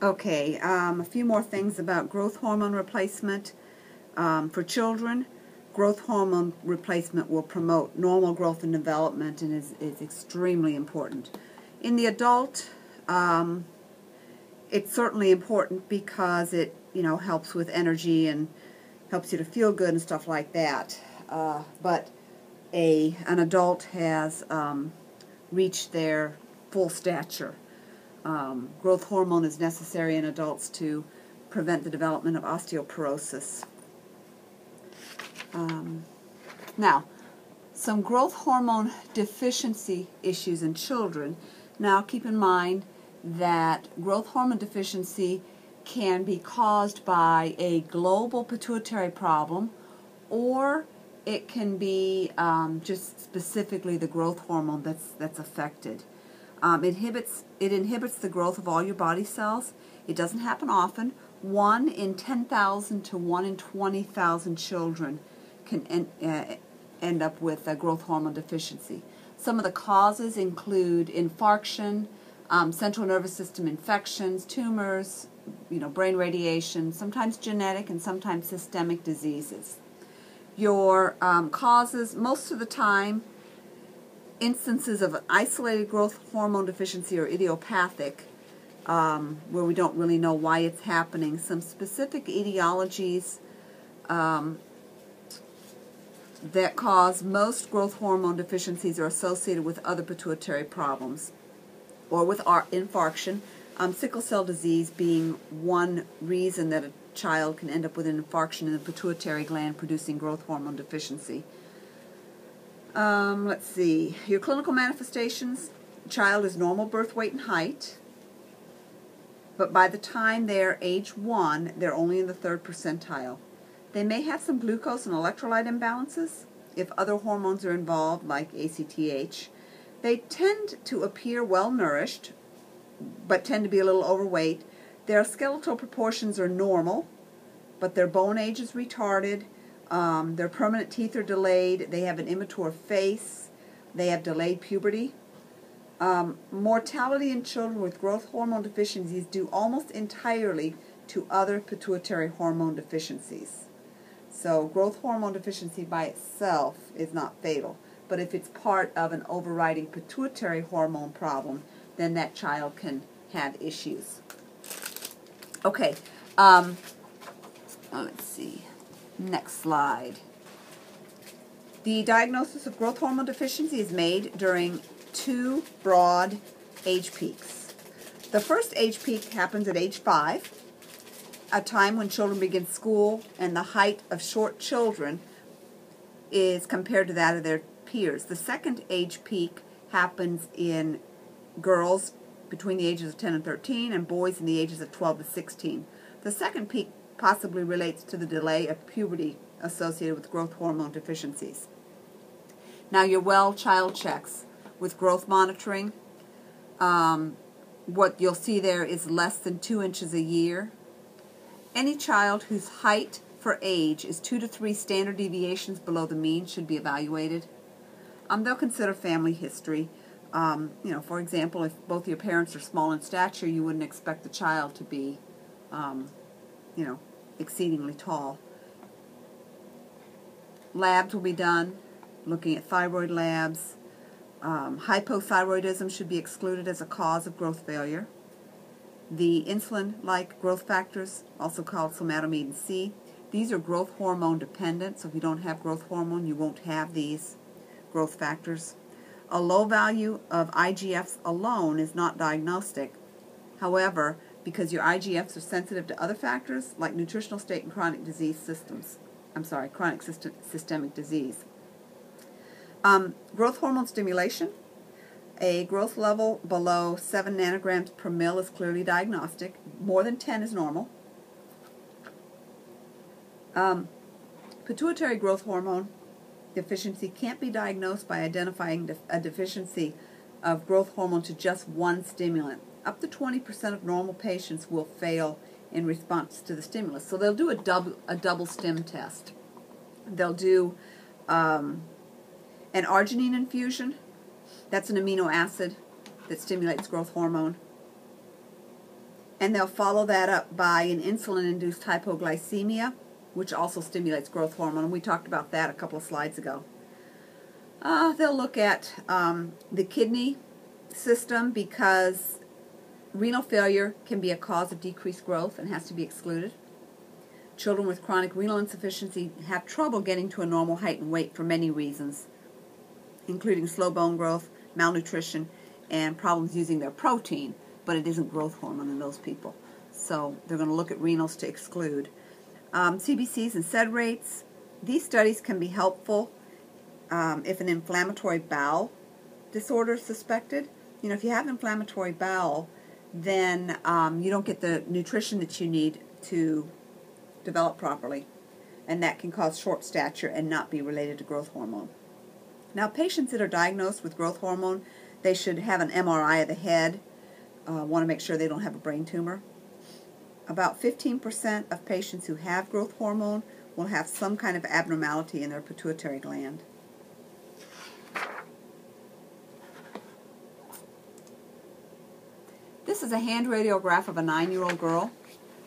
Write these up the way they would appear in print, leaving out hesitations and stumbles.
Okay, a few more things about growth hormone replacement. For children, growth hormone replacement will promote normal growth and development and is extremely important. In the adult, it's certainly important because it helps with energy and helps you to feel good and stuff like that. But an adult has reached their full stature. Growth hormone is necessary in adults to prevent the development of osteoporosis. Now, some growth hormone deficiency issues in children. Now, keep in mind that growth hormone deficiency can be caused by a global pituitary problem, or it can be just specifically the growth hormone that's affected. It inhibits the growth of all your body cells. It doesn't happen often. 1 in 10,000 to 1 in 20,000 children can end up with a growth hormone deficiency. Some of the causes include infarction, central nervous system infections, tumors, brain radiation, sometimes genetic and sometimes systemic diseases. Your causes, most of the time, instances of isolated growth hormone deficiency or idiopathic, where we don't really know why it's happening. Some specific etiologies that cause most growth hormone deficiencies are associated with other pituitary problems or with infarction. Sickle cell disease being one reason that a child can end up with an infarction in the pituitary gland producing growth hormone deficiency. Let's see. Your clinical manifestations: child is normal birth weight and height, but by the time they're age 1, they're only in the 3rd percentile. They may have some glucose and electrolyte imbalances if other hormones are involved, like ACTH. They tend to appear well nourished, but tend to be a little overweight. Their skeletal proportions are normal, but their bone age is retarded. Their permanent teeth are delayed. They have an immature face. They have delayed puberty. Mortality in children with growth hormone deficiencies due almost entirely to other pituitary hormone deficiencies. So growth hormone deficiency by itself is not fatal, but if it's part of an overriding pituitary hormone problem, then that child can have issues. Okay, let's see. Next slide. The diagnosis of growth hormone deficiency is made during 2 broad age peaks. The first age peak happens at age 5, a time when children begin school, and the height of short children is compared to that of their peers. The second age peak happens in girls between the ages of 10 and 13 and boys in the ages of 12 to 16. The second peak possibly relates to the delay of puberty associated with growth hormone deficiencies. Now, your well child checks with growth monitoring, what you'll see there is less than 2 inches a year. Any child whose height for age is 2 to 3 standard deviations below the mean should be evaluated. They'll consider family history. For example, if both your parents are small in stature, you wouldn't expect the child to be, exceedingly tall. Labs will be done, looking at thyroid labs. Hypothyroidism should be excluded as a cause of growth failure. The insulin-like growth factors, also called somatomedin C, these are growth hormone dependent, so if you don't have growth hormone, you won't have these growth factors. A low value of IGFs alone is not diagnostic. However, because your IGFs are sensitive to other factors like nutritional state and chronic systemic disease. Growth hormone stimulation. A growth level below 7 nanograms per mil is clearly diagnostic. More than 10 is normal. Pituitary growth hormone deficiency can't be diagnosed by identifying a deficiency of growth hormone to just one stimulant. Up to 20% of normal patients will fail in response to the stimulus. So they'll do a double stim test. They'll do an arginine infusion. That's an amino acid that stimulates growth hormone. And they'll follow that up by an insulin-induced hypoglycemia, which also stimulates growth hormone. We talked about that a couple of slides ago. They'll look at the kidney system, because renal failure can be a cause of decreased growth and has to be excluded. Children with chronic renal insufficiency have trouble getting to a normal height and weight for many reasons, including slow bone growth, malnutrition, and problems using their protein, but it isn't growth hormone in those people. So they're going to look at renals to exclude. CBCs and SED rates. These studies can be helpful if an inflammatory bowel disorder is suspected. You know, if you have inflammatory bowel, then you don't get the nutrition that you need to develop properly, and that can cause short stature and not be related to growth hormone. Now, patients that are diagnosed with growth hormone, they should have an MRI of the head. Want to make sure they don't have a brain tumor. About 15% of patients who have growth hormone will have some kind of abnormality in their pituitary gland. This is a hand radiograph of a 9-year-old girl.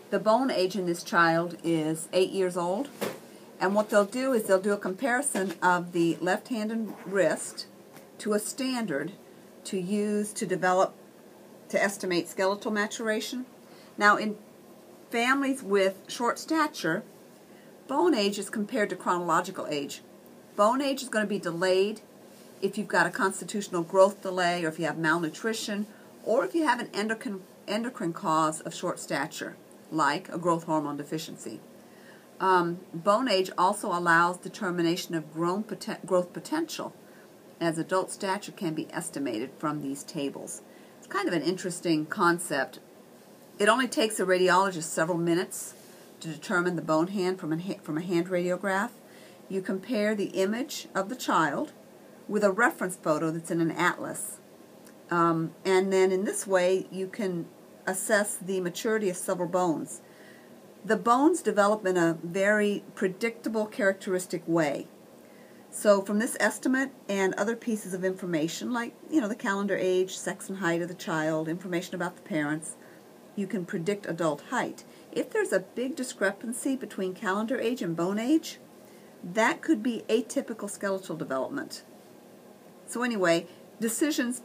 The bone age in this child is 8 years old. And what they'll do is they'll do a comparison of the left hand and wrist to a standard to use to estimate skeletal maturation. Now, in families with short stature, bone age is compared to chronological age. Bone age is going to be delayed if you've got a constitutional growth delay, or if you have malnutrition, or if you have an endocrine cause of short stature, like a growth hormone deficiency. Bone age also allows determination of growth potential, as adult stature can be estimated from these tables. It's kind of an interesting concept. It only takes a radiologist several minutes to determine the bone hand from a hand radiograph. You compare the image of the child with a reference photo that's in an atlas. And then in this way you can assess the maturity of several bones. The bones develop in a very predictable, characteristic way. So from this estimate and other pieces of information, like, you know, the calendar age, sex and height of the child, information about the parents, you can predict adult height. If there's a big discrepancy between calendar age and bone age, that could be atypical skeletal development. So anyway, decisions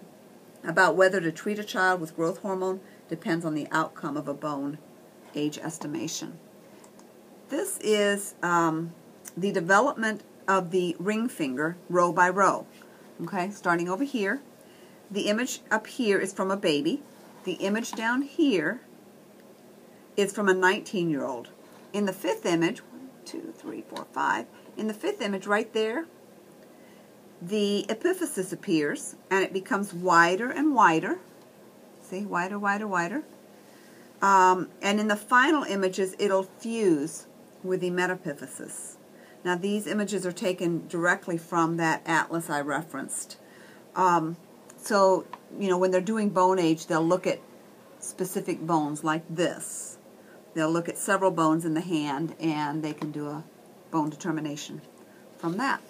about whether to treat a child with growth hormone depends on the outcome of a bone age estimation. This is the development of the ring finger row by row. Okay, starting over here. The image up here is from a baby. The image down here is from a 19-year-old. In the fifth image, 1, 2, 3, 4, 5, in the fifth image right there, the epiphysis appears and it becomes wider and wider. See, wider, wider, wider. And in the final images, it'll fuse with the metapiphysis. Now, these images are taken directly from that atlas I referenced. So, you know, when they're doing bone age, they'll look at specific bones like this. They'll look at several bones in the hand, and they can do a bone determination from that.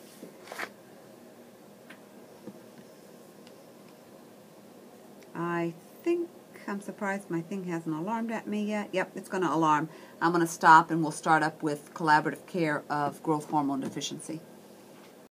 I think, I'm surprised my thing hasn't alarmed at me yet. Yep, it's going to alarm. I'm going to stop, and we'll start up with collaborative care of growth hormone deficiency.